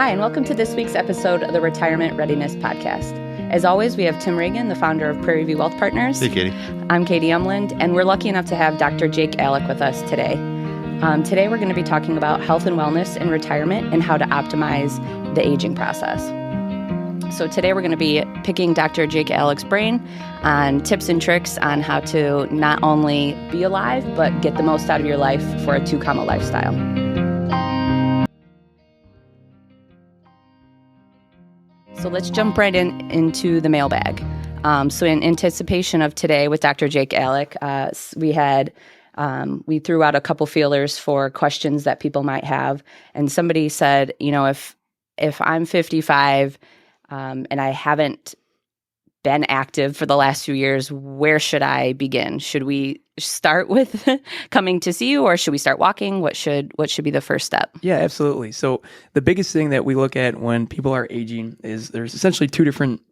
Hi, and welcome to this week's episode of the Retirement Readiness Podcast. As always, we have Tim Reagan, the founder of Prairie View Wealth Partners. Hey, Katie. I'm Katie Umland, and we're lucky enough to have Dr. Jake Aleck with us today. Today, we're going to be talking about health and wellness in retirement and how to optimize the aging process. So today, we're going to be picking Dr. Jake Aleck's brain on tips and tricks on how to not only be alive, but get the most out of your life for a 2-comma lifestyle. So let's jump right into the mailbag. So in anticipation of today with Dr. Jake Aleck, we threw out a couple feelers for questions that people might have. And somebody said, if I'm 55 and I haven't been active for the last few years, where should I begin? Should we start with coming to see you, or should we start walking? What should be the first step? Yeah, absolutely. So the biggest thing that we look at when people are aging is there's essentially two different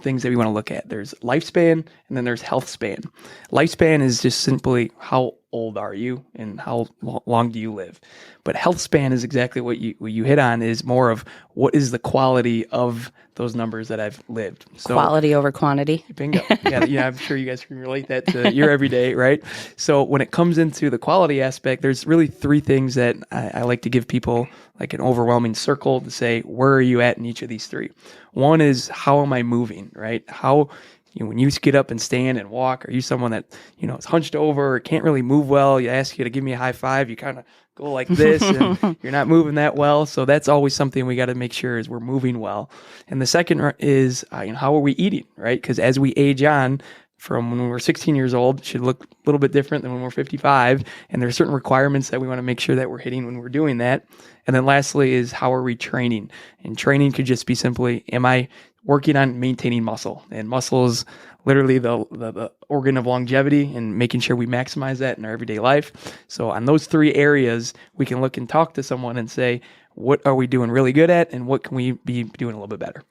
things that we want to look at. There's lifespan and then there's health span. Lifespan is just simply how old are you and how long do you live. But health span is exactly what you hit on, is more of what is the quality of those numbers that I've lived. So, quality over quantity. Bingo. Yeah, I'm sure you guys can relate that to your everyday, right? So when it comes into the quality aspect, there's really three things that I like to give people like an overwhelming circle to say, where are you at in each of these three? One is, how am I moving, right? How, when you get up and stand and walk, are you someone that, is hunched over or can't really move well? You ask you to give me a high five, you kind of go like this and you're not moving that well. So that's always something we got to make sure is we're moving well. And the second is, how are we eating, right? Because as we age on, from when we're 16 years old, it should look a little bit different than when we're 55. And there are certain requirements that we want to make sure that we're hitting when we're doing that. And then lastly is, how are we training? And training could just be simply, am I working on maintaining muscle? And muscle is literally the organ of longevity, and making sure we maximize that in our everyday life. So on those three areas, we can look and talk to someone and say, what are we doing really good at, and what can we be doing a little bit better?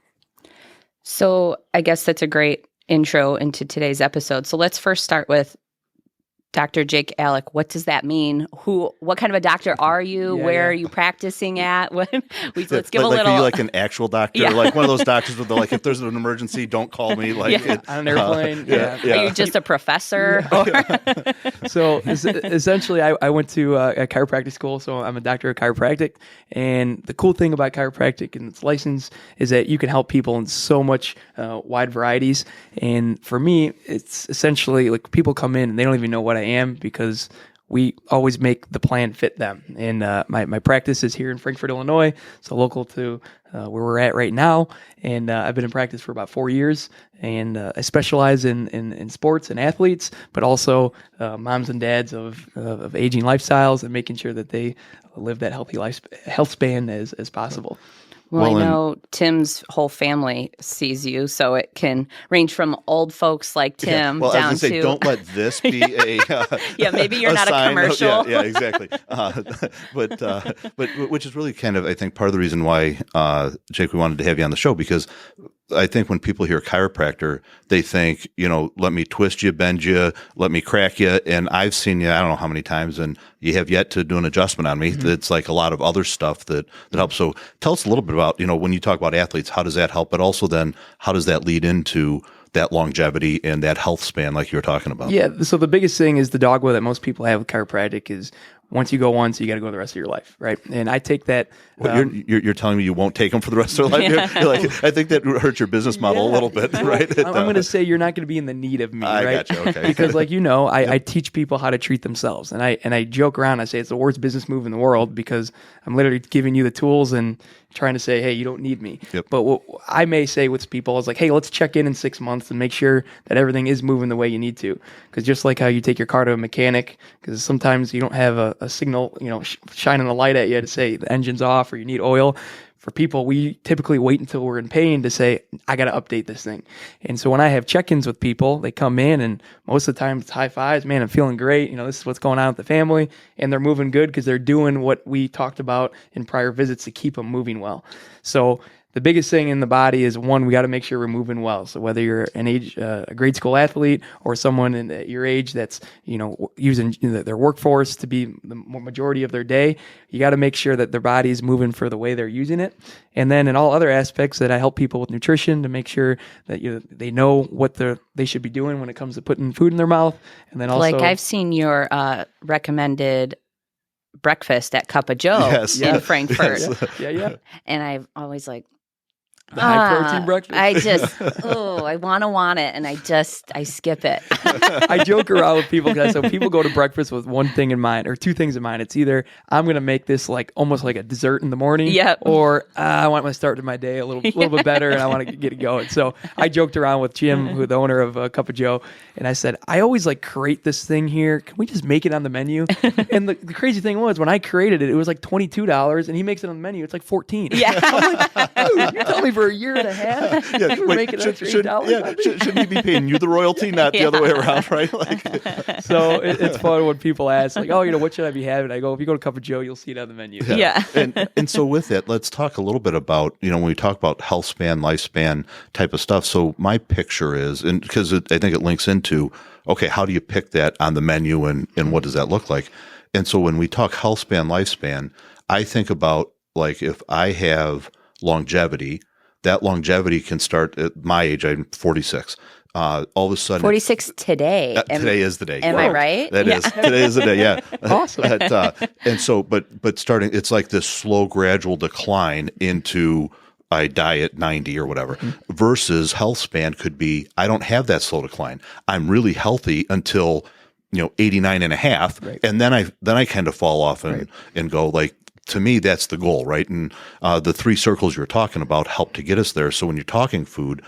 So I guess that's a great intro into today's episode. So let's first start with Dr. Jake Aleck. What does that mean? What kind of a doctor are you? Where are you practicing at? Let's give a little. Are you like an actual doctor? Yeah. Like one of those doctors with like, if there's an emergency, don't call me. Like on an airplane. Are you just a professor? So essentially, I went to a chiropractic school, so I'm a doctor of chiropractic. And the cool thing about chiropractic and its license is that you can help people in so much wide varieties. And for me, it's essentially like people come in and they don't even know what I am, because we always make the plan fit them. And my practice is here in Frankfort, Illinois, so local to where we're at right now. And I've been in practice for about 4 years, and I specialize in sports and athletes, but also moms and dads of aging lifestyles, and making sure that they live that health span as possible. Well, I know Tim's whole family sees you, so it can range from old folks like Tim Well, down I was going to say, don't let this be a maybe you're not a commercial. Yeah, exactly. But which is really kind of, I think, part of the reason why, Jake, we wanted to have you on the show, because I think when people hear chiropractor, they think, let me twist you, bend you, let me crack you. And I've seen you, I don't know how many times, and you have yet to do an adjustment on me. Mm-hmm. It's like a lot of other stuff that helps. So tell us a little bit about, when you talk about athletes, how does that help? But also then, how does that lead into that longevity and that health span like you were talking about? Yeah. So the biggest thing is the dogma that most people have with chiropractic is, once you go once, you got to go the rest of your life, right? And I take that. You're telling me you won't take them for the rest of their life? You're like, I think that hurts your business model a little bit, right? I'm going to say you're not going to be in the need of me, right? I got you, okay. Because I teach people how to treat themselves. And I joke around, I say it's the worst business move in the world, because I'm literally giving you the tools and trying to say, hey, you don't need me. Yep. But what I may say with people is like, hey, let's check in 6 months and make sure that everything is moving the way you need to. Because just like how you take your car to a mechanic, because sometimes you don't have a signal, shining a light at you to say the engine's off or you need oil. For people, we typically wait until we're in pain to say, I got to update this thing. And so when I have check-ins with people, they come in and most of the time it's high fives. Man, I'm feeling great. This is what's going on with the family. And they're moving good because they're doing what we talked about in prior visits to keep them moving well. So the biggest thing in the body is, one, we got to make sure we're moving well. So whether you're a grade school athlete or someone at your age that's, using their workforce to be the majority of their day, you got to make sure that their body is moving for the way they're using it. And then in all other aspects that I help people with nutrition to make sure that they know what they should be doing when it comes to putting food in their mouth. And then also, like, I've seen your recommended breakfast at Cup of Joe in Frankfurt. Yes. Yeah. And I've always like, the high protein breakfast. I just, I want it. And I skip it. I joke around with people because so people go to breakfast with one thing in mind or two things in mind. It's either I'm going to make this like almost like a dessert in the morning, or I want to start my day a little bit better and I want to get it going. So I joked around with Jim, who the owner of Cup of Joe, and I said, I always like create this thing here. Can we just make it on the menu? And the crazy thing was, when I created it, it was like $22, and he makes it on the menu. It's like $14. Yeah. I'm like, dude, you're telling me for a year and a half you were making extra $8. Shouldn't he be paying you the royalty, not the other way around, right? Like, so it's fun when people ask, like, oh, what should I be having? I go, if you go to Cup of Joe, you'll see it on the menu. Yeah. And so with it, let's talk a little bit about, when we talk about health span, lifespan type of stuff. So my picture is, and because I think it links into, okay, how do you pick that on the menu and what does that look like? And so when we talk health span, lifespan, I think about, like, if I have longevity, that longevity can start at my age. I'm 46. All of a sudden, 46 today. Today is the day. Am I right? That is. Today is the day. Yeah. Awesome. And so, but starting, it's like this slow, gradual decline into I die at 90 or whatever, versus health span could be, I don't have that slow decline. I'm really healthy until, 89 and a half. Right. And then I kind of fall off and go, like, to me, that's the goal, right? And the 3 circles you're talking about help to get us there. So when you're talking food,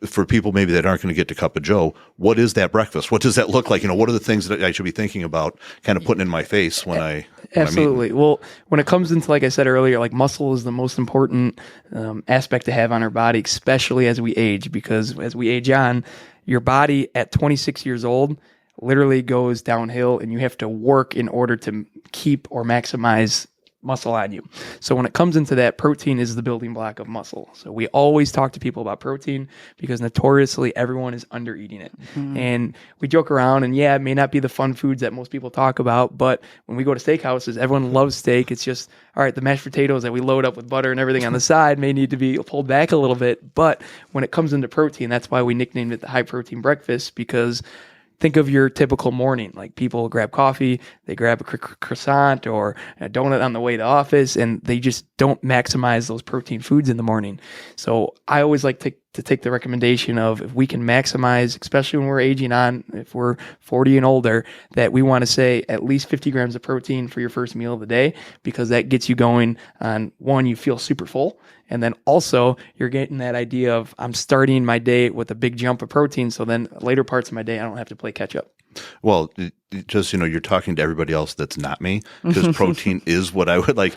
for people maybe that aren't going to get to Cup of Joe, what is that breakfast? What does that look like? What are the things that I should be thinking about, kind of putting in my face when I Absolutely. Well, when it comes into, like I said earlier, like, muscle is the most important aspect to have on our body, especially as we age, because as we age on, your body at 26 years old literally goes downhill, and you have to work in order to keep or maximize muscle on you. So when it comes into that, protein is the building block of muscle. So we always talk to people about protein because notoriously everyone is under eating it. And we joke around, and it may not be the fun foods that most people talk about, but when we go to steakhouses, everyone loves steak. It's just, all right, the mashed potatoes that we load up with butter and everything on the side may need to be pulled back a little bit. But when it comes into protein, that's why we nicknamed it the high protein breakfast, because think of your typical morning. Like, people grab coffee, they grab a croissant or a donut on the way to office, and they just don't maximize those protein foods in the morning. So I always like to take the recommendation of, if we can maximize, especially when we're aging on, if we're 40 and older, that we want to say at least 50 grams of protein for your first meal of the day, because that gets you going on, one, you feel super full. And then also you're getting that idea of, I'm starting my day with a big jump of protein. So then later parts of my day, I don't have to play catch up. Well, just, you're talking to everybody else that's not me, because protein is what I would like.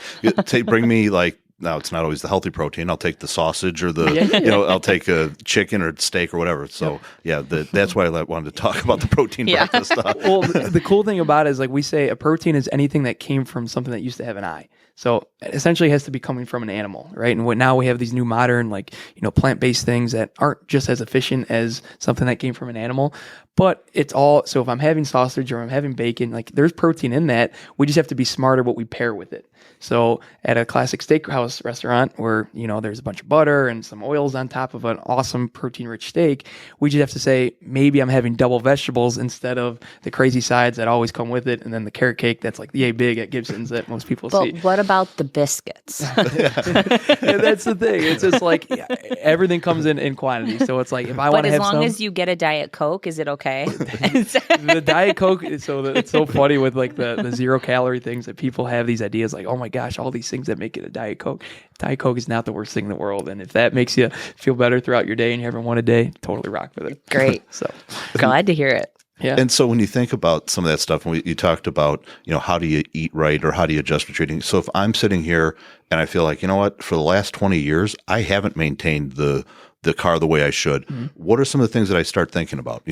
Bring me, like, now it's not always the healthy protein. I'll take the sausage or I'll take a chicken or steak or whatever. So that's why I wanted to talk about the protein breakfast stuff. Well, the cool thing about it is, like we say, a protein is anything that came from something that used to have an eye. So it essentially has to be coming from an animal, right? And now we have these new modern, like, plant-based things that aren't just as efficient as something that came from an animal. But it's all, so if I'm having sausage or I'm having bacon, like, there's protein in that. We just have to be smarter what we pair with it. So at a classic steakhouse restaurant where, there's a bunch of butter and some oils on top of an awesome protein-rich steak, we just have to say, maybe I'm having double vegetables instead of the crazy sides that always come with it, and then the carrot cake that's like the yay big at Gibson's that most people see. But what about the biscuits? And that's the thing. It's just like, everything comes in quantity. So it's like, if I want to have some... But as long as you get a Diet Coke, is it okay? The Diet Coke, it's so funny with, like, the 0-calorie things that people have these ideas like, oh my gosh, all these things that make it a Diet Coke. Diet Coke is not the worst thing in the world. And if that makes you feel better throughout your day and you're having one a day, totally rock with it. Great. So glad to hear it. Yeah. And so when you think about some of that stuff, when you talked about, how do you eat right or how do you adjust your eating? So if I'm sitting here and I feel like, for the last 20 years, I haven't maintained the the car the way I should. What are some of the things that I start thinking about?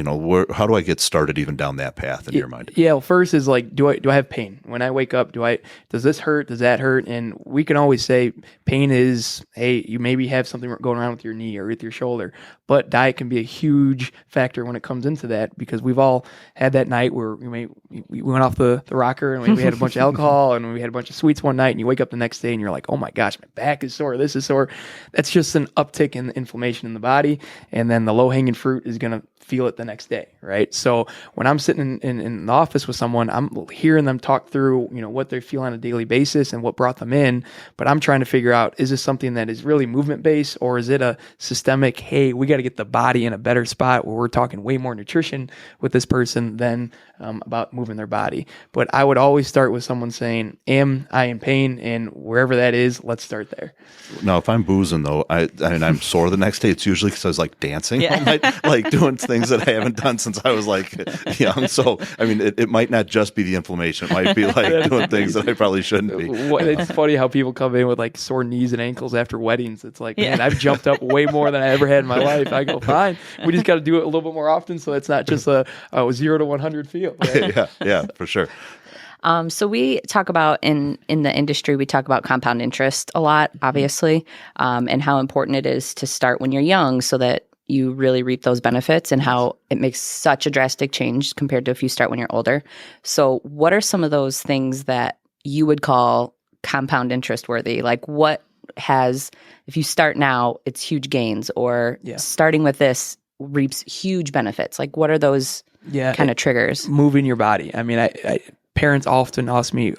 How do I get started even down that path in your mind? Yeah, well, first is like, do I have pain when I wake up? Does this hurt? Does that hurt? And we can always say pain is, hey, you maybe have something going around with your knee or with your shoulder. But diet can be a huge factor when it comes into that, because we've all had that night where we went off the rocker and we had a bunch of alcohol and we had a bunch of sweets one night, and you wake up the next day and you're like, oh my gosh, my back is sore, this is sore. That's just an uptick in inflammation in the body, and then the low-hanging fruit is going to feel it the next day, right? So when I'm sitting in the office with someone, I'm hearing them talk through, what they feel on a daily basis and what brought them in, but I'm trying to figure out, is this something that is really movement-based, or is it a systemic, hey, we got to get the body in a better spot where we're talking way more nutrition with this person than about moving their body. But I would always start with someone saying, am I in pain? And wherever that is, let's start there. Now, if I'm boozing though, I'm sore the next day, it's usually because I was like dancing all night, like doing things that I haven't done since I was like young. So, it might not just be the inflammation. It might be like doing things that I probably shouldn't be. It's funny how people come in with like sore knees and ankles after weddings. It's like, man, I've jumped up way more than I ever had in my life. I go, fine. We just got to do it a little bit more often, so it's not just a 0 to 100 feel. Right? Yeah, for sure. So we talk about in the industry, we talk about compound interest a lot, obviously, and how important it is to start when you're young so that you really reap those benefits, and how it makes such a drastic change compared to if you start when you're older. So what are some of those things that you would call compound interest worthy? Like if you start now, it's huge gains, or starting with this reaps huge benefits? Like what are those kind of triggers? Moving your body. Parents often ask me,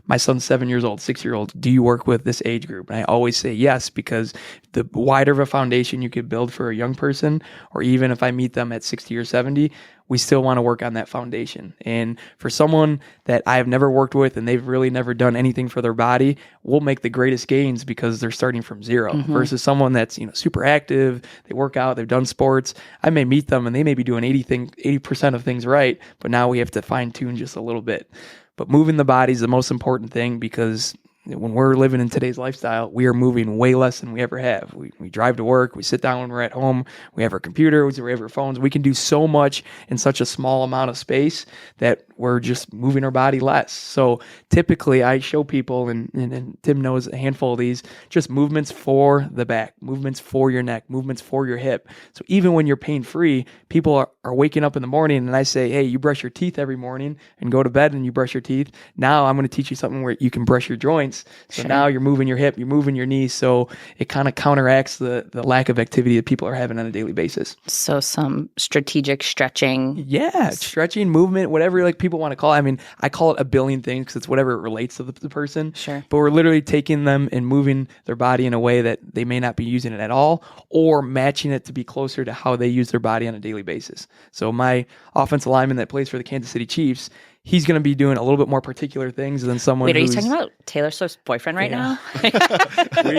my son's 7 years old, 6-year-old, do you work with this age group? And I always say yes, because the wider of a foundation you could build for a young person, or even if I meet them at 60 or 70, we still want to work on that foundation. And for someone that I have never worked with and they've really never done anything for their body, we'll make the greatest gains because they're starting from zero, versus someone that's super active, they work out, they've done sports. I may meet them and they may be doing 80% of things right, but now we have to fine tune just a little bit. But moving the body is the most important thing, because when we're living in today's lifestyle, we are moving way less than we ever have. We drive to work, we sit down when we're at home, we have our computers, we have our phones. We can do so much in such a small amount of space that we're just moving our body less. So typically I show people, and Tim knows a handful of these, just movements for the back, movements for your neck, movements for your hip. So even when you're pain-free, people are waking up in the morning and I say, hey, you brush your teeth every morning and go to bed and you brush your teeth. Now I'm going to teach you something where you can brush your joints. So now you're moving your hip, you're moving your knees. So it kind of counteracts the lack of activity that people are having on a daily basis. So some strategic stretching. Yeah, stretching, movement, whatever people want to call it. I call it a billion things because it's whatever it relates to the person. Sure. But we're literally taking them and moving their body in a way that they may not be using it at all, or matching it to be closer to how they use their body on a daily basis. So my offensive lineman that plays for the Kansas City Chiefs, he's going to be doing a little bit more particular things than someone. Wait, are you talking about Taylor Swift's boyfriend right now?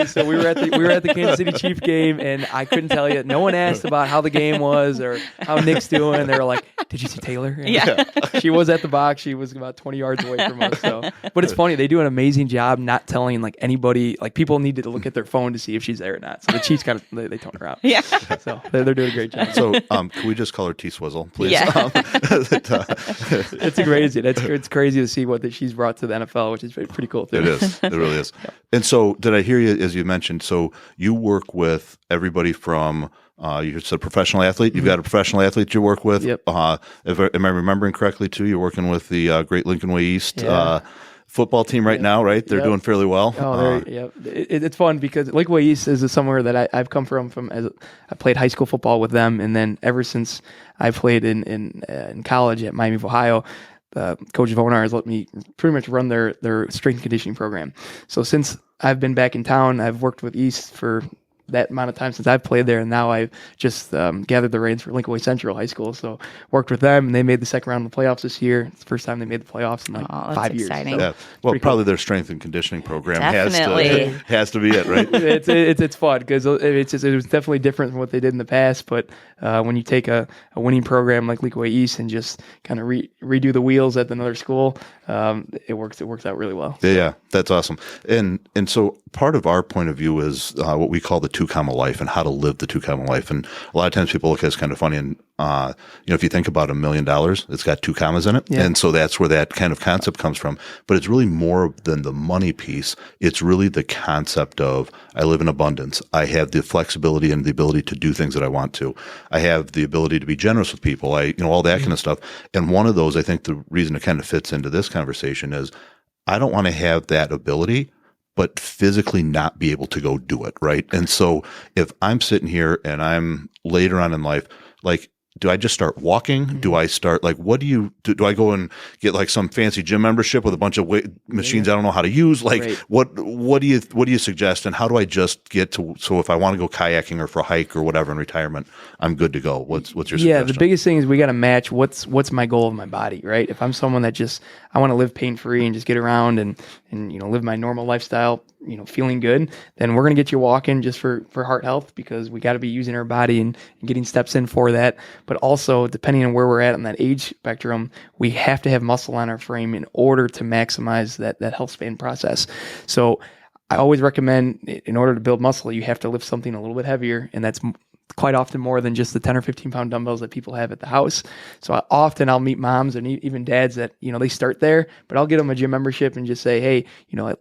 So we were at the Kansas City Chief game, and I couldn't tell you. No one asked about how the game was or how Nick's doing. They were like, "Did you see Taylor?" And she was at the box. She was about 20 yards away from us. So, but it's funny. They do an amazing job not telling anybody. People need to look at their phone to see if she's there or not. So the Chiefs they tone her out. Yeah. So they're doing a great job. So can we just call her T-Swizzle, please? Yeah. It's crazy. It's crazy to see what she's brought to the NFL, which is pretty cool too. It is. It really is. And so, did I hear you, as you mentioned, so you work with everybody from, you said professional athlete. You've got a professional athlete you work with. Yep. Am I remembering correctly too? You're working with the Great Lincoln Way East football team right now, right? They're doing fairly well. Oh, it's fun because Lincoln Way East is somewhere that I've come from as I played high school football with them, and then ever since I played in college at Miami of Ohio, Coach Vonar has let me pretty much run their strength and conditioning program. So since I've been back in town, I've worked with East for that amount of time since I've played there, and now I've just gathered the reins for Lincoln Way Central High School. So worked with them, and they made the second round of the playoffs this year. It's the first time they made the playoffs in 5 years. Exciting. So Yeah. Well, probably their strength and conditioning program has to be it, right? It's fun because it was definitely different from what they did in the past. But when you take a winning program like Lincoln Way East and just kind of redo the wheels at another school, it works out really well. Yeah, that's awesome. And so part of our point of view is what we call the two comma life and how to live the two comma life. And a lot of times people look at it as kind of funny. And, if you think about $1 million, it's got 2 commas in it. Yeah. And so that's where that kind of concept comes from. But it's really more than the money piece. It's really the concept of I live in abundance. I have the flexibility and the ability to do things that I want to. I have the ability to be generous with people. All that kind of stuff. And one of those, I think the reason it kind of fits into this conversation is I don't want to have that ability, but physically not be able to go do it. Right. And so if I'm sitting here and I'm later on in life, like, do I just start walking? Do I start what do you do? Do I go and get like some fancy gym membership with a bunch of machines I don't know how to use? Like what do you suggest? And how do I just get to, so if I want to go kayaking or for a hike or whatever in retirement, I'm good to go. What's your suggestion? Yeah, the biggest thing is we got to match what's my goal of my body, right? If I'm someone that I want to live pain-free and just get around and live my normal lifestyle, feeling good, then we're going to get you walking just for heart health, because we got to be using our body and getting steps in for that. But also, depending on where we're at on that age spectrum, we have to have muscle on our frame in order to maximize that health span process. So I always recommend, in order to build muscle, you have to lift something a little bit heavier, and that's quite often more than just the 10 or 15 pound dumbbells that people have at the house. So I'll meet moms and even dads that, they start there, but I'll get them a gym membership and just say, hey,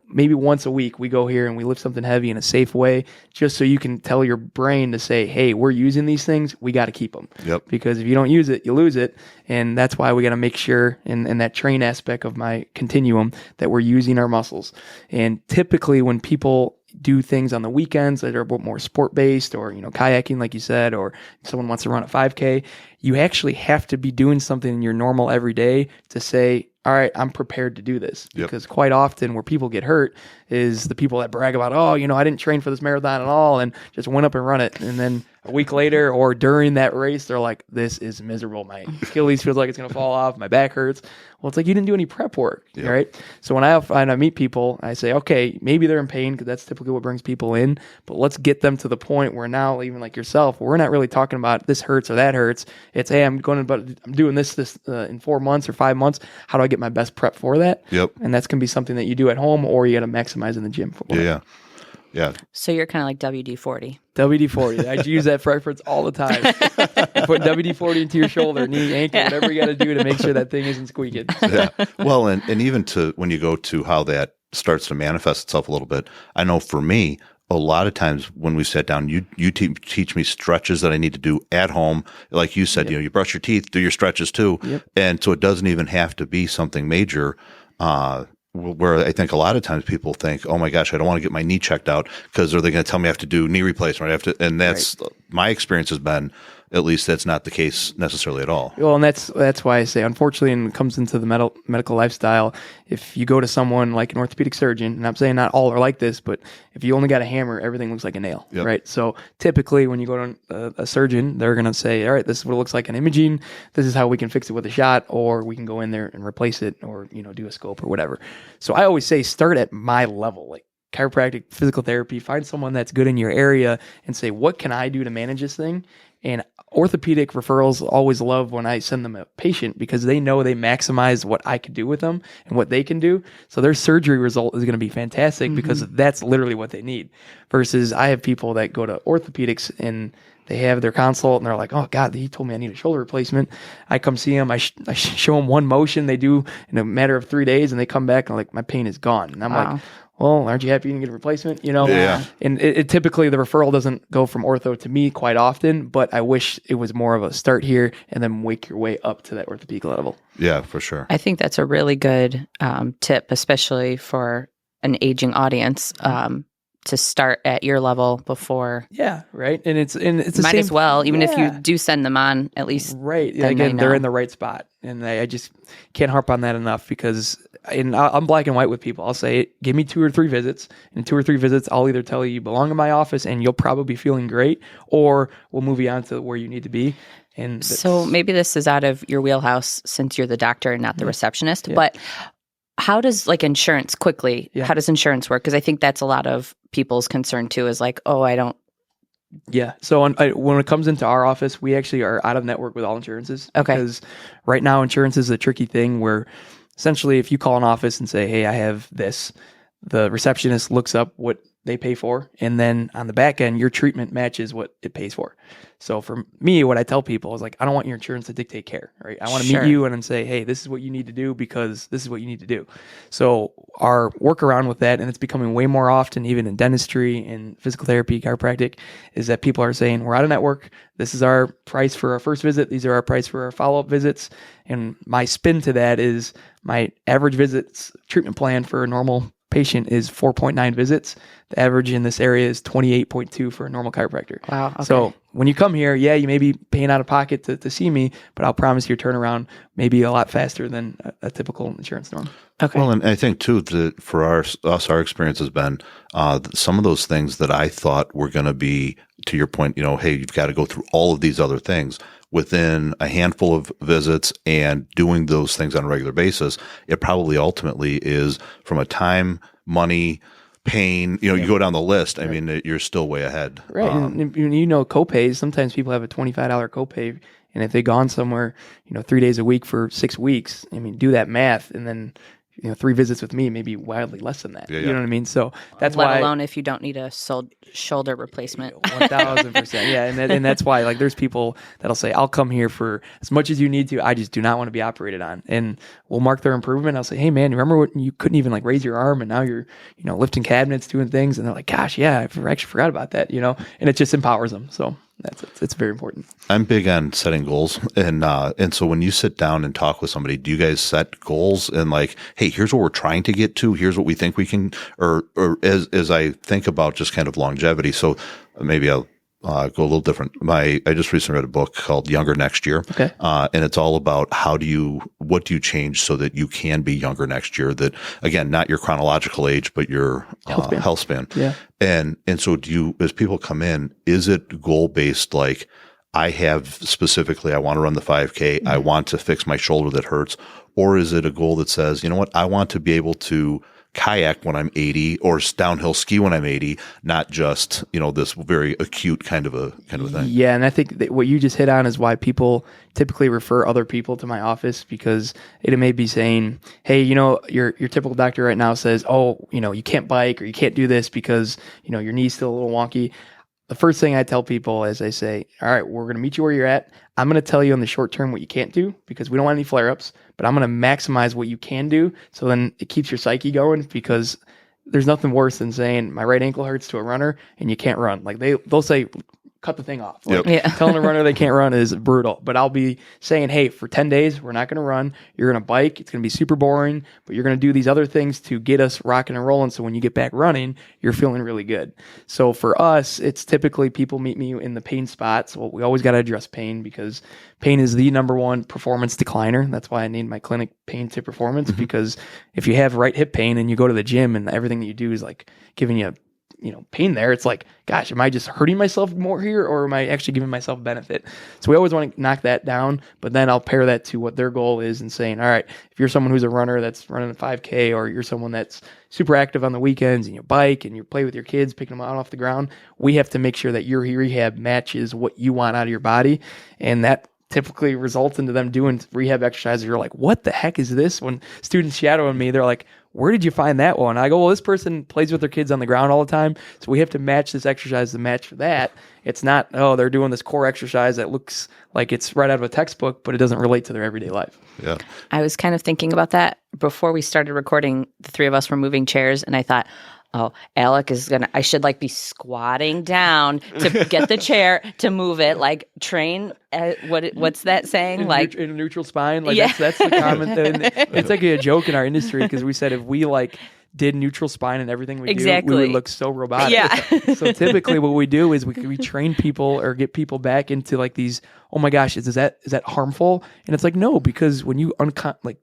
maybe once a week we go here and we lift something heavy in a safe way, just so you can tell your brain to say, hey, we're using these things. We got to keep them. Yep. Because if you don't use it, you lose it. And that's why we got to make sure in that train aspect of my continuum that we're using our muscles. And typically when people do things on the weekends that are a bit more sport-based, or, kayaking, like you said, or if someone wants to run a 5K, you actually have to be doing something in your normal everyday to say, all right, I'm prepared to do this. Yep. Because quite often where people get hurt is the people that brag about, I didn't train for this marathon at all and just went up and run it. And then a week later or during that race, they're like, this is miserable. My Achilles feels like it's going to fall off. My back hurts. Well, it's like you didn't do any prep work, right? So when I meet people, I say, okay, maybe they're in pain, because that's typically what brings people in, but let's get them to the point where now, even like yourself, we're not really talking about this hurts or that hurts. It's, hey, I'm doing this in 4 months or 5 months. How do I get my best prep for that? Yep. And that's going to be something that you do at home, or you got to maximize in the gym for it. Yeah. So you're kind of like WD-40. WD-40. I use that for reference all the time. Put WD-40 into your shoulder, knee, ankle, whatever you got to do to make sure that thing isn't squeaking. Yeah. Well, and even to when you go to how that starts to manifest itself a little bit, I know for me, a lot of times when we sat down, you teach me stretches that I need to do at home. Like you said, you brush your teeth, do your stretches too. Yep. And so it doesn't even have to be something major. Where I think a lot of times people think, oh my gosh, I don't want to get my knee checked out, because are they going to tell me I have to do knee replacement? And that's my experience has been, at least that's not the case necessarily at all. Well, and that's why I say, unfortunately, and it comes into the medical lifestyle, if you go to someone like an orthopedic surgeon, and I'm saying not all are like this, but if you only got a hammer, everything looks like a nail, right? So typically when you go to a surgeon, they're going to say, all right, this is what it looks like in imaging. This is how we can fix it with a shot, or we can go in there and replace it, or, do a scope or whatever. So I always say, start at my level, like chiropractic, physical therapy, find someone that's good in your area and say, what can I do to manage this thing? And orthopedic referrals always love when I send them a patient, because they know they maximize what I can do with them and what they can do. So their surgery result is going to be fantastic, because that's literally what they need. Versus I have people that go to orthopedics and they have their consult and they're like, oh God, he told me I need a shoulder replacement. I come see him. I show them one motion they do in a matter of 3 days, and they come back and like, my pain is gone. And I'm like, well, aren't you happy you can get a replacement? Yeah. And it typically the referral doesn't go from ortho to me quite often, but I wish it was more of a start here and then make your way up to that orthopedic level. Yeah, for sure. I think that's a really good tip, especially for an aging audience, to start at your level before. Yeah, right. And it's the might same, as well, even if you do send them on, at least right. Again, they're in the right spot, and I just can't harp on that enough, because I'm black and white with people. I'll say, give me 2 or 3 visits. In 2 or 3 visits, I'll either tell you belong in my office and you'll probably be feeling great, or we'll move you on to where you need to be. And so maybe this is out of your wheelhouse, since you're the doctor and not the receptionist, but how does insurance quickly, how does insurance work? Because I think that's a lot of people's concern too, is like, oh, I don't. Yeah. So when it comes into our office, we actually are out of network with all insurances. Okay. Because right now insurance is a tricky thing where essentially if you call an office and say, hey, I have this, the receptionist looks up what they pay for. And then on the back end, your treatment matches what it pays for. So for me, what I tell people is like, I don't want your insurance to dictate care, right? I want to Sure. meet you and then say, hey, this is what you need to do because this is what you need to do. So our workaround with that, and it's becoming way more often, even in dentistry and physical therapy, chiropractic, is that people are saying, we're out of network. This is our price for our first visit. These are our price for our follow-up visits. And my spin to that is my average visits treatment plan for a normal patient is 4.9 visits. The average in this area is 28.2 for a normal chiropractor. Wow. Okay. So when you come here, yeah, you may be paying out of pocket to see me, but I'll promise your turnaround may be a lot faster than a typical insurance norm. Okay. Well, and I think too that for our experience has been some of those things that I thought were going to be, to your point, hey, you've got to go through all of these other things within a handful of visits and doing those things on a regular basis. It probably ultimately is from a time, money, pain, you go down the list. I mean, you're still way ahead. Right. And copays, sometimes people have a $25 copay. And if they've gone somewhere, 3 days a week for 6 weeks, I mean, do that math. And then, 3 visits with me may be wildly less than that. Yeah, You know what I mean? So that's Let why. alone if you don't need a shoulder replacement. 1000%. Yeah. And that's why, like, there's people that'll say, I'll come here for as much as you need to. I just do not want to be operated on. And we'll mark their improvement. I'll say, hey, man, remember when you couldn't even like raise your arm and now you're, lifting cabinets, doing things. And they're like, gosh, yeah, I actually forgot about that, and it just empowers them. So it's very important. I'm big on setting goals, and so when you sit down and talk with somebody, do you guys set goals and like, hey, here's what we're trying to get to, here's what we think we can, or as I think about just kind of longevity. So maybe I'll go a little different. I just recently read a book called Younger Next Year, Okay. And it's all about what do you change so that you can be younger next year? That again, not your chronological age, but your health span. Yeah. And so as people come in, is it goal based? Like I have specifically, I want to run the 5K. I want to fix my shoulder that hurts. Or is it a goal that says, you know what, I want to be able to kayak when I'm 80 or downhill ski when I'm 80, not just, this very acute kind of a thing. Yeah. And I think that what you just hit on is why people typically refer other people to my office, because it may be saying, hey, your typical doctor right now says, oh, you can't bike or you can't do this because, your knee's still a little wonky. The first thing I tell people is I say, all right, we're going to meet you where you're at. I'm going to tell you in the short term what you can't do because we don't want any flare-ups, but I'm going to maximize what you can do. So then it keeps your psyche going, because there's nothing worse than saying my right ankle hurts to a runner and you can't run. Like they'll say, cut the thing off. Like, Yeah. Telling a runner they can't run is brutal. But I'll be saying, hey, for 10 days, we're not going to run. You're going to bike. It's going to be super boring, but you're going to do these other things to get us rocking and rolling. So when you get back running, you're feeling really good. So for us, it's typically people meet me in the pain spot. So we always got to address pain, because pain is the number one performance decliner. That's why I named my clinic Pain to Performance, because if you have right hip pain and you go to the gym and everything that you do is like giving you pain there, it's like, gosh, am I just hurting myself more here, or am I actually giving myself benefit? So we always want to knock that down, but then I'll pair that to what their goal is and saying, all right, if you're someone who's a runner that's running a 5K, or you're someone that's super active on the weekends and you bike and you play with your kids, picking them out off the ground, we have to make sure that your rehab matches what you want out of your body. And that typically results into them doing rehab exercises. You're like, what the heck is this? When students shadowing me, they're like, where did you find that one? I go, well, this person plays with their kids on the ground all the time, so we have to match this exercise to match for that. It's not, oh, they're doing this core exercise that looks like it's right out of a textbook, but it doesn't relate to their everyday life. Yeah. I was kind of thinking about that before we started recording. The three of us were moving chairs, and I thought, oh, Aleck is I should be squatting down to get the chair to move it, train. What's that saying? In a neutral spine. Yeah. That's the common thing. It's like a joke in our industry, because we said if we did neutral spine and everything we do, we would look so robotic. Yeah. So typically what we do is we train people or get people back into these, oh my gosh, is that harmful? And it's like, no, because when you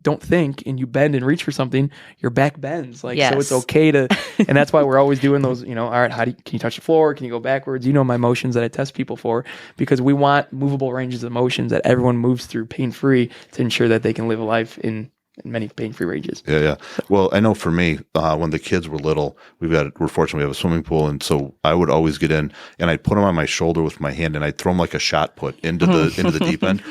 don't think and you bend and reach for something, your back bends. So it's okay to, and that's why we're always doing those, all right, can you touch the floor? Can you go backwards? My motions that I test people for, because we want movable ranges of motions that everyone moves through pain-free to ensure that they can live a life in in many pain-free ranges. Yeah. Well, I know for me, when the kids were little, we're fortunate we have a swimming pool, and so I would always get in and I'd put them on my shoulder with my hand and I'd throw them like a shot put into the deep end.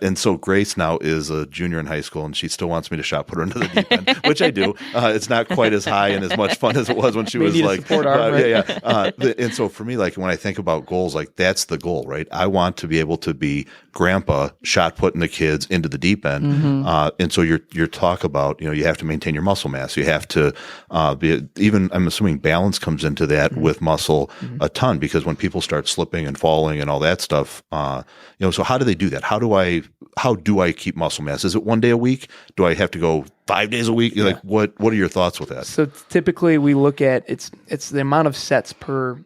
And so Grace now is a junior in high school, and she still wants me to shot put her into the deep end, which I do. It's not quite as high and as much fun as it was when she was like, and so for me, like when I think about goals, like that's the goal, right? I want to be able to be grandpa shot putting the kids into the deep end. And so your talk about, you have to maintain your muscle mass. You have to even I'm assuming balance comes into that with muscle a ton, because when people start slipping and falling and all that stuff, so how do they do that? How do I keep muscle mass? Is it 1 day a week? Do I have to go 5 days a week? Like what are your thoughts with that? So typically we look at it's the amount of sets per.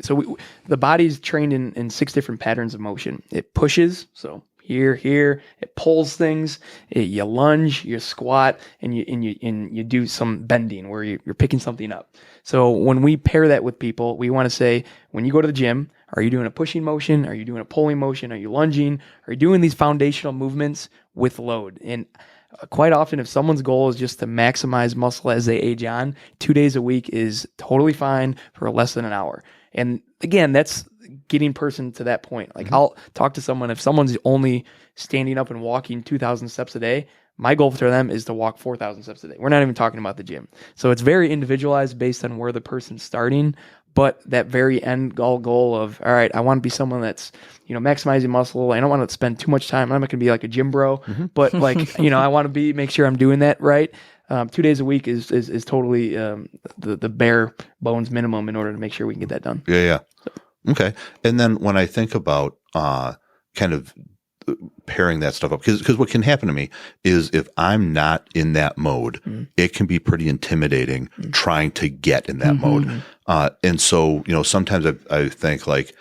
So the body's trained in 6 different patterns of motion. It pushes, so here. It pulls things. You lunge, you squat, and you do some bending where you're picking something up. So when we pair that with people, we want to say, when you go to the gym, are you doing a pushing motion? Are you doing a pulling motion? Are you lunging? Are you doing these foundational movements with load? And quite often, if someone's goal is just to maximize muscle as they age on, 2 days a week is totally fine for less than an hour. And again, that's getting person to that point. Like I'll talk to someone, if someone's only standing up and walking 2,000 steps a day, my goal for them is to walk 4,000 steps a day. We're not even talking about the gym. So it's very individualized based on where the person's starting. But that very end goal of, all right, I want to be someone that's, maximizing muscle. I don't want to spend too much time. I'm not going to be like a gym bro, but like, I want to make sure I'm doing that right. 2 days a week is totally the bare bones minimum in order to make sure we can get that done. Yeah. Okay. And then when I think about kind of pairing that stuff up, because what can happen to me is if I'm not in that mode, it can be pretty intimidating trying to get in that mode. And so, sometimes I think like,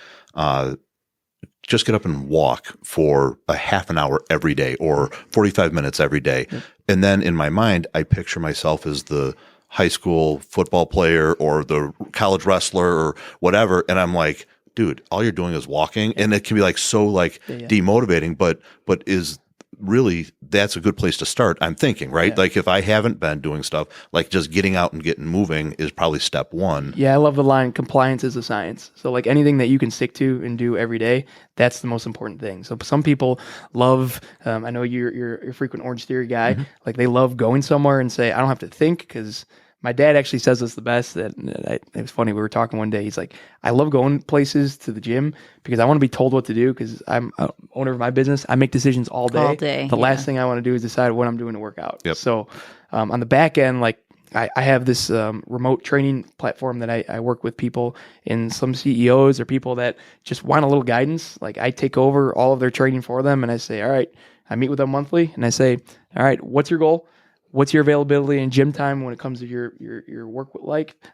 just get up and walk for a half an hour every day or 45 minutes every day. And then in my mind, I picture myself as the high school football player or the college wrestler or whatever. And I'm like, dude, all you're doing is walking. And it can be like so demotivating, but is really, that's a good place to start, I'm thinking, right? Yeah. Like if I haven't been doing stuff, like just getting out and getting moving is probably step one. Yeah, I love the line, compliance is a science. So like anything that you can stick to and do every day, that's the most important thing. So some people love, I know you're a frequent Orange Theory guy, like they love going somewhere and say, I don't have to think, because my dad actually says this the best. It was funny. We were talking one day. He's like, I love going places to the gym because I want to be told what to do, because I'm owner of my business. I make decisions all day. The last thing I want to do is decide what I'm doing to work out. Yep. So on the back end, like I have this remote training platform that I work with people, and some CEOs or people that just want a little guidance. Like I take over all of their training for them, and I say, all right, I meet with them monthly, and I say, all right, what's your goal? What's your availability in gym time when it comes to your work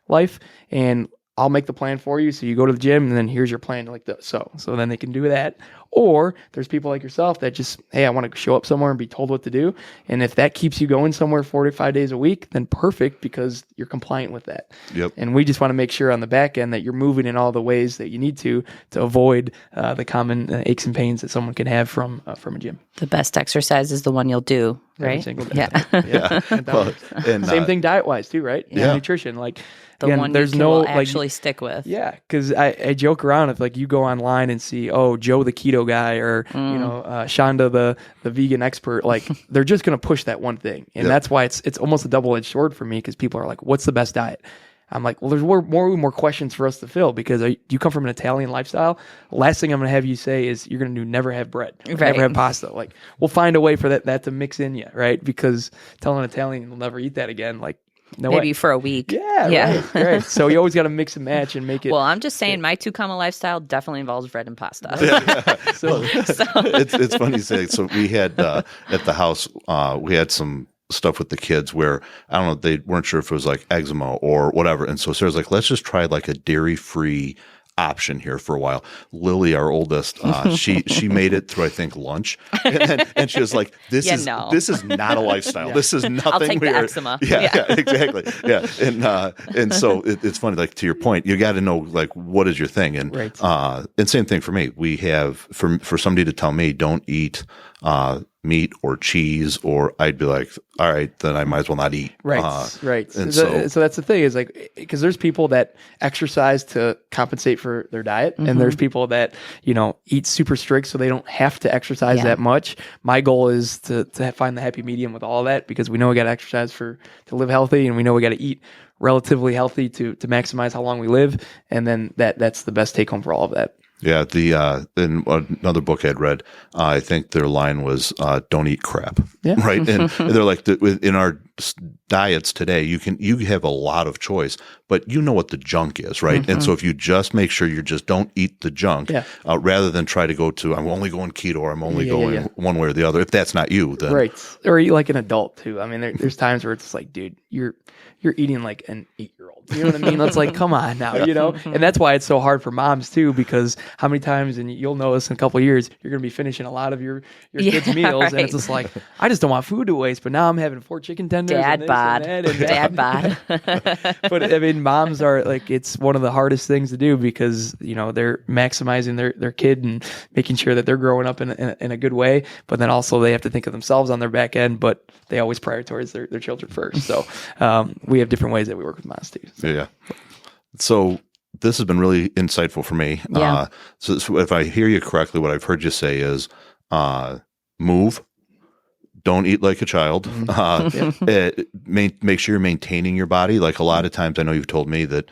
life? And I'll make the plan for you. So you go to the gym, and then here's your plan like this. So then they can do that. Or there's people like yourself that just, hey, I want to show up somewhere and be told what to do. And if that keeps you going somewhere 4 to 5 days a week, then perfect, because you're compliant with that. Yep. And we just want to make sure on the back end that you're moving in all the ways that you need to avoid the common aches and pains that someone can have from a gym. The best exercise is the one you'll do, right? Every single day. Yeah. Well, and, same thing diet-wise too, right? Yeah. Nutrition, like the again, one there's you no will actually stick with. Yeah, because I joke around if like you go online and see, oh, Joe the keto guy or Shonda the vegan expert, like they're just gonna push that one thing, and that's why it's almost a double-edged sword for me, because people are like, what's the best diet? I'm like, well, there's more questions for us to fill, because you come from an Italian lifestyle. Last thing I'm going to have you say is you're going to never have bread, never have pasta. Like, we'll find a way for that to mix in you, right? Because telling an Italian you'll never eat that again, like, no maybe way. for a week. Yeah. Right. So you always got to mix and match and make it. Well, I'm just saying my 2 comma lifestyle definitely involves bread and pasta. So it's funny to say. So we had at the house, we had some stuff with the kids where, I don't know, they weren't sure if it was like eczema or whatever. And so Sarah's like, let's just try like a dairy-free option here for a while. Lily, our oldest, she made it through, I think, lunch. And she was like, this is not a lifestyle. This is nothing. I'll take weird. the eczema. Yeah, exactly. Yeah. And so it's funny, like to your point, you got to know like what is your thing. And and same thing for me. We have for somebody to tell me don't eat meat or cheese, or I'd be like, all right, then I might as well not eat. Right. Right. And so that's the thing is like, because there's people that exercise to compensate for their diet, and there's people that, eat super strict so they don't have to exercise that much. My goal is to find the happy medium with all of that, because we know we got to exercise to live healthy, and we know we got to eat relatively healthy to maximize how long we live. And then that's the best take home for all of that. Yeah, in another book I'd read, I think their line was "Don't eat crap." Yeah. Right, and they're like, in our diets today, you have a lot of choice, but you know what the junk is, right? And so if you just make sure you just don't eat the junk, rather than try to go to I'm only going keto or I'm only going one way or the other. If that's not you, then right, or eat like an adult too. I mean, there's times where it's like, dude, you're eating like an 8-year-old. You know what I mean? It's like, come on now, And that's why it's so hard for moms too, because how many times, and you'll notice in a couple of years, you're going to be finishing a lot of your kids' meals, and it's just like, I just don't want food to waste, but now I'm having 4 chicken tenders. Dad bod. Dad bod. But I mean, moms are like, it's one of the hardest things to do, because they're maximizing their kid and making sure that they're growing up in a good way, but then also they have to think of themselves on their back end, but they always prioritize their children first. So we have different ways that we work with moms too. Yeah. So this has been really insightful for me. Yeah. So if I hear you correctly, what I've heard you say is move. Don't eat like a child. Make sure you're maintaining your body. Like a lot of times, I know you've told me that,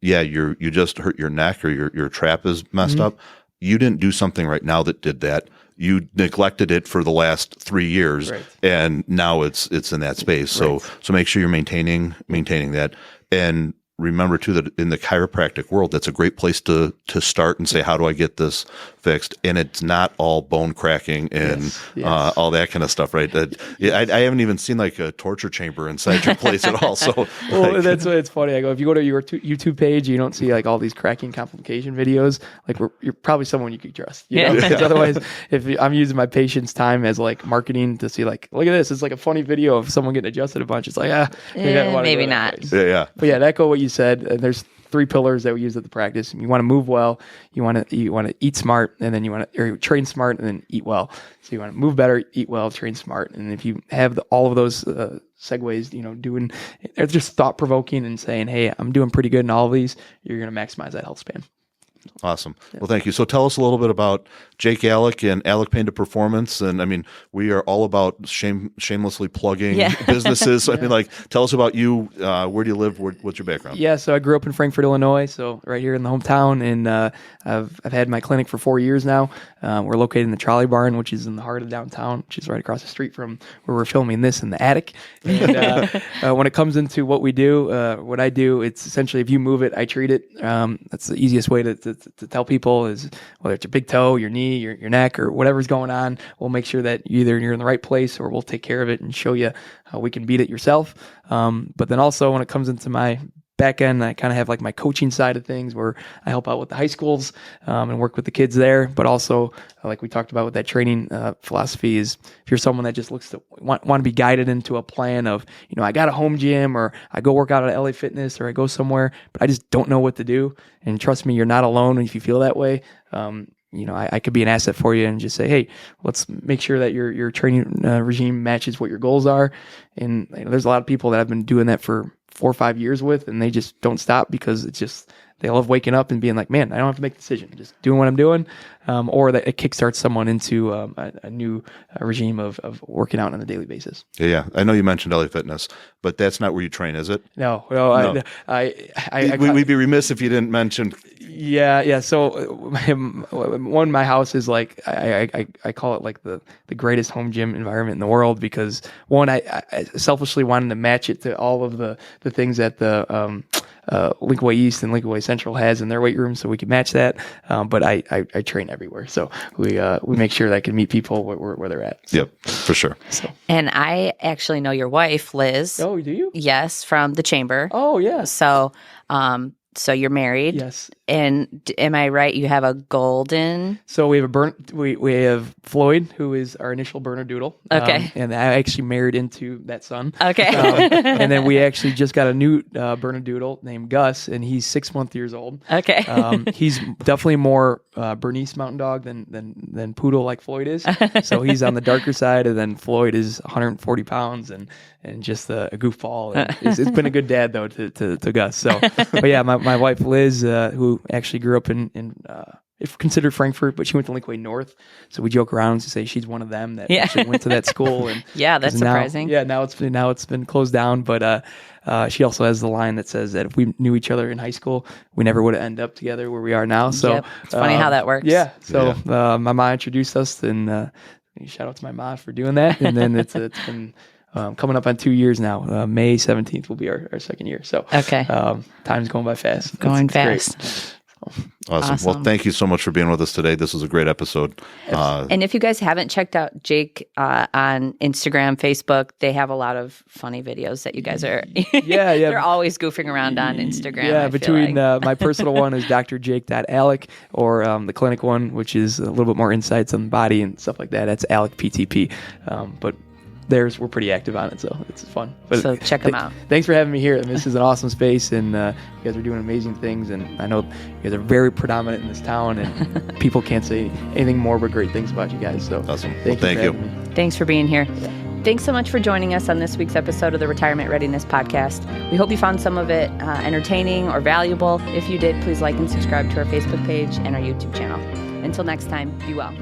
you just hurt your neck or your trap is messed up. You didn't do something right now that did that. You neglected it for the last 3 years, and now it's in that space. So make sure you're maintaining that. And remember too that in the chiropractic world, that's a great place to start and say, how do I get this fixed? And it's not all bone cracking and all that kind of stuff, right? I haven't even seen like a torture chamber inside your place at all. So that's why it's funny. I go, if you go to your YouTube page, you don't see like all these cracking complication videos. Like you're probably someone you could trust. Because otherwise, if I'm using my patient's time as like marketing to see like, look at this, it's like a funny video of someone getting adjusted a bunch. It's like, maybe not. But yeah, that go what you said. There's 3 pillars that we use at the practice. You want to move well, you want to eat smart, and then you want to train smart, and then eat well. So you want to move better, eat well, train smart. And if you have all of those segues, they're just thought provoking and saying, hey, I'm doing pretty good in all of these, you're going to maximize that health span. Awesome. Well, thank you. So tell us a little bit about Jake Aleck and Aleck Pain to Performance. And I mean, we are all about shamelessly plugging businesses. So, I mean, like, tell us about you. Where do you live? What's your background? Yeah, so I grew up in Frankfort, Illinois, so right here in the hometown. And I've had my clinic for 4 years now. We're located in the Trolley Barn, which is in the heart of downtown, which is right across the street from where we're filming this in the attic. And when it comes into what we do, what I do, it's essentially if you move it, I treat it. That's the easiest way to tell people is whether it's your big toe, your knee, your neck, or whatever's going on, we'll make sure that either you're in the right place or we'll take care of it and show you how we can beat it yourself. But then also when it comes into my back end, I kind of have like my coaching side of things where I help out with the high schools and work with the kids there. But also, like we talked about with that training philosophy, is if you're someone that just looks to want to be guided into a plan of, I got a home gym or I go work out at LA Fitness or I go somewhere, but I just don't know what to do. And trust me, you're not alone if you feel that way. I could be an asset for you and just say, hey, let's make sure that your training regime matches what your goals are. And there's a lot of people that have been doing that for 4 or 5 years with, and they just don't stop because it's just, they love waking up and being like, man, I don't have to make a decision, just doing what I'm doing. Or that it kickstarts someone into a new regime of working out on a daily basis. Yeah. I know you mentioned LA Fitness, but that's not where you train, is it? No. We'd be remiss if you didn't mention. Yeah. So my house is like, I call it like the greatest home gym environment in the world because one, I selfishly wanted to match it to all of the things that the Lincoln Way East and Lincoln Way Central has in their weight room, so we can match that. But I train everywhere, so we make sure that I can meet people where they're at. So. Yep, for sure. So. And I actually know your wife, Liz. Oh, do you? Yes, from the chamber. Oh, yeah. So So you're married. Yes. And am I right? You have a golden. So we have we have Floyd, who is our initial Bernedoodle. Okay. And I actually married into that son. Okay. And then we actually just got a new Bernedoodle named Gus, and he's 6 years old. Okay. He's definitely more Bernese Mountain Dog than Poodle like Floyd is. So he's on the darker side, and then Floyd is 140 pounds and just a goofball. And it's been a good dad though to Gus. So, but yeah, my wife Liz, who actually grew up in if considered Frankfurt, but she went to Linkway North. So we joke around to say she's one of them that actually went to that school. And yeah, that's surprising. Now it's been closed down, but she also has the line that says that if we knew each other in high school, we never would have ended up together where we are now. So it's funny how that works. Yeah. So my mom introduced us, and shout out to my mom for doing that. And then it's been coming up on 2 years now. May 17th will be our second year. So okay, time's going by fast. It's fast. Great. Awesome. Well, thank you so much for being with us today. This was a great episode. And if you guys haven't checked out Jake on Instagram, Facebook, they have a lot of funny videos that you guys are. Yeah. They're always goofing around on Instagram. Yeah, between like. my personal one is drjake.aleck, or the clinic one, which is a little bit more insights on the body and stuff like that. That's Aleck PTP. But we're pretty active on it, so it's fun. But so check them out. Thanks for having me here. This is an awesome space, and you guys are doing amazing things, and I know you guys are very predominant in this town, and people can't say anything more but great things about you guys. So awesome. Thank you. Thanks for being here. Thanks so much for joining us on this week's episode of the Retirement Readiness Podcast. We hope you found some of it entertaining or valuable. If you did, please like and subscribe to our Facebook page and our YouTube channel. Until next time, be well.